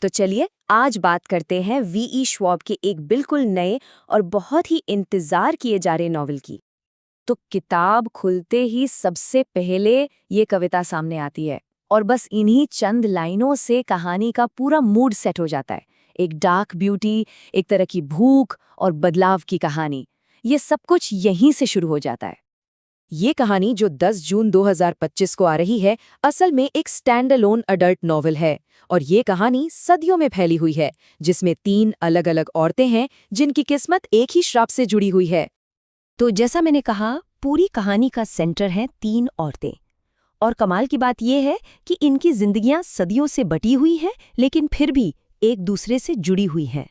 तो चलिए आज बात करते हैं वीई श्वाब के एक बिल्कुल नए और बहुत ही इंतजार किए जा रहे नॉवेल की। तो किताब खुलते ही सबसे पहले ये कविता सामने आती है और बस इन्हीं चंद लाइनों से कहानी का पूरा मूड सेट हो जाता है। एक डार्क ब्यूटी, एक तरह की भूख और बदलाव की कहानी, ये सब कुछ यहीं से शुरू हो जाता है। ये कहानी जो 10 जून 2025 को आ रही है, असल में एक स्टैंड अलोन अडल्ट नॉवेल है और ये कहानी सदियों में फैली हुई है, जिसमें 3 अलग-अलग औरतें हैं जिनकी किस्मत एक ही श्राप से जुड़ी हुई है। तो जैसा मैंने कहा, पूरी कहानी का सेंटर है 3 औरतें। और कमाल की बात यह है कि इनकी जिंदगियां सदियों से बटी हुई हैं, लेकिन फिर भी एक दूसरे से जुड़ी हुई हैं।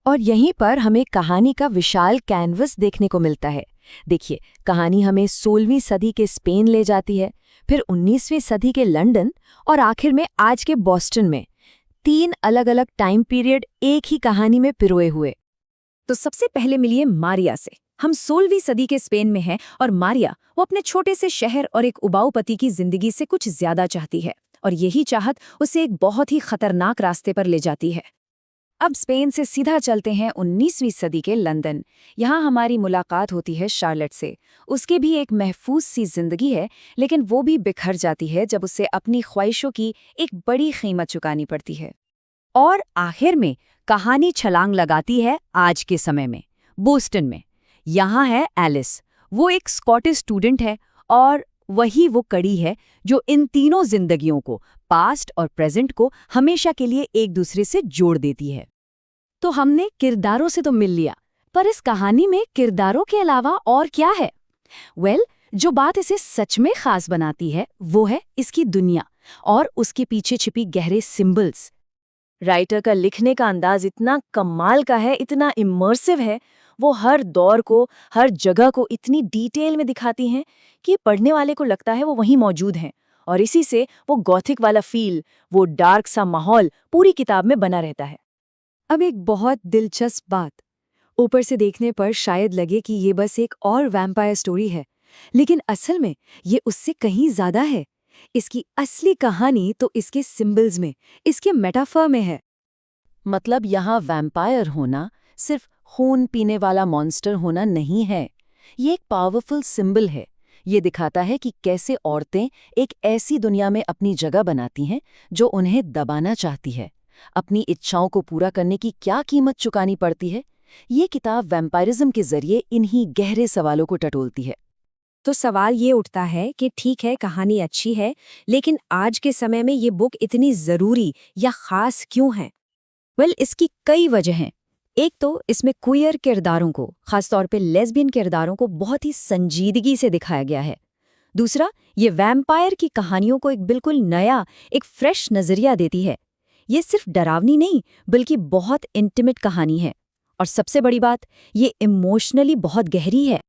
और यहीं पर हमें कहानी का विशाल कैनवस देखने को मिलता है। देखिए, कहानी हमें 16वीं सदी के स्पेन ले जाती है, फिर 19वीं सदी के लंदन और आखिर में आज के बॉस्टन में। 3 अलग-अलग टाइम पीरियड एक ही कहानी में पिरोए हुए। तो सबसे पहले मिलिए मारिया से। हम 16वीं सदी के स्पेन में हैं और मारिया वो अपने छोटे से शहर और एक उबाऊ पति की जिंदगी से कुछ ज्यादा चाहती है, और यही चाहत उसे एक बहुत ही खतरनाक रास्ते पर ले जाती है। अब स्पेन से सीधा चलते हैं 19वीं सदी के लंदन। यहाँ हमारी मुलाकात होती है शार्लेट से। उसकी भी एक महफूज सी जिंदगी है, लेकिन वो भी बिखर जाती है जब उसे अपनी ख्वाहिशों की एक बड़ी कीमत चुकानी पड़ती है। और आखिर में कहानी छलांग लगाती है आज के समय में, बोस्टन में। यहाँ है एलिस। वो एक स्कॉटिश स्टूडेंट है और वही वो कड़ी है जो इन तीनों जिंदगियों को, पास्ट और प्रेजेंट को, हमेशा के लिए एक दूसरे से जोड़ देती है। तो हमने किरदारों से तो मिल लिया, पर इस कहानी में किरदारों के अलावा और क्या है? जो बात इसे सच में खास बनाती है वो है इसकी दुनिया और उसके पीछे छिपी गहरे सिंबल्स। राइटर का लिखने का अंदाज इतना कमाल का है, इतना इमर्सिव है। वो हर दौर को, हर जगह को इतनी डिटेल में दिखाती हैं कि पढ़ने वाले को लगता है वो वहीं मौजूद हैं, और इसी से वो गॉथिक वाला फील, वो डार्क सा माहौल पूरी किताब में बना रहता है। अब एक बहुत दिलचस्प बात, ऊपर से देखने पर शायद लगे कि ये बस एक और वैम्पायर स्टोरी है, लेकिन असल में ये उससे कहीं ज्यादा है। इसकी असली कहानी तो इसके सिंबल्स में, इसके मेटाफर में है। मतलब यहाँ वैम्पायर होना सिर्फ खून पीने वाला मॉन्स्टर होना नहीं है। ये एक पावरफुल सिंबल है। ये दिखाता है कि कैसे औरतें एक ऐसी दुनिया में अपनी जगह बनाती हैं जो उन्हें दबाना चाहती है। अपनी इच्छाओं को पूरा करने की क्या कीमत चुकानी पड़ती है। ये किताब वैम्पायरिज्म के जरिए इन्हीं गहरे सवालों को टटोलती है। तो सवाल ये उठता है कि ठीक है, कहानी अच्छी है, लेकिन आज के समय में ये बुक इतनी ज़रूरी या ख़ास क्यों है? इसकी कई वजह हैं। एक तो इसमें क्वियर किरदारों को, खासतौर पे लेस्बियन किरदारों को बहुत ही संजीदगी से दिखाया गया है। दूसरा, ये वैम्पायर की कहानियों को एक बिल्कुल नया, एक फ्रेश नज़रिया देती है। ये सिर्फ डरावनी नहीं, बल्कि बहुत इंटीमेट कहानी है। और सबसे बड़ी बात, ये इमोशनली बहुत गहरी है।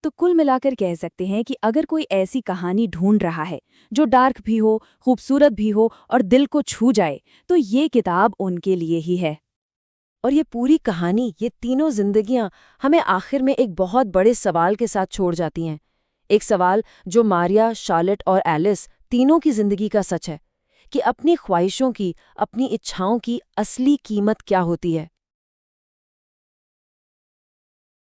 तो कुल मिलाकर कह सकते हैं कि अगर कोई ऐसी कहानी ढूंढ रहा है जो डार्क भी हो, खूबसूरत भी हो और दिल को छू जाए, तो ये किताब उनके लिए ही है। और ये पूरी कहानी, ये तीनों जिंदगियां हमें आखिर में एक बहुत बड़े सवाल के साथ छोड़ जाती हैं। एक सवाल जो मारिया, शार्लेट और एलिस तीनों की जिंदगी का सच है, कि अपनी ख्वाहिशों की, अपनी इच्छाओं की असली कीमत क्या होती है।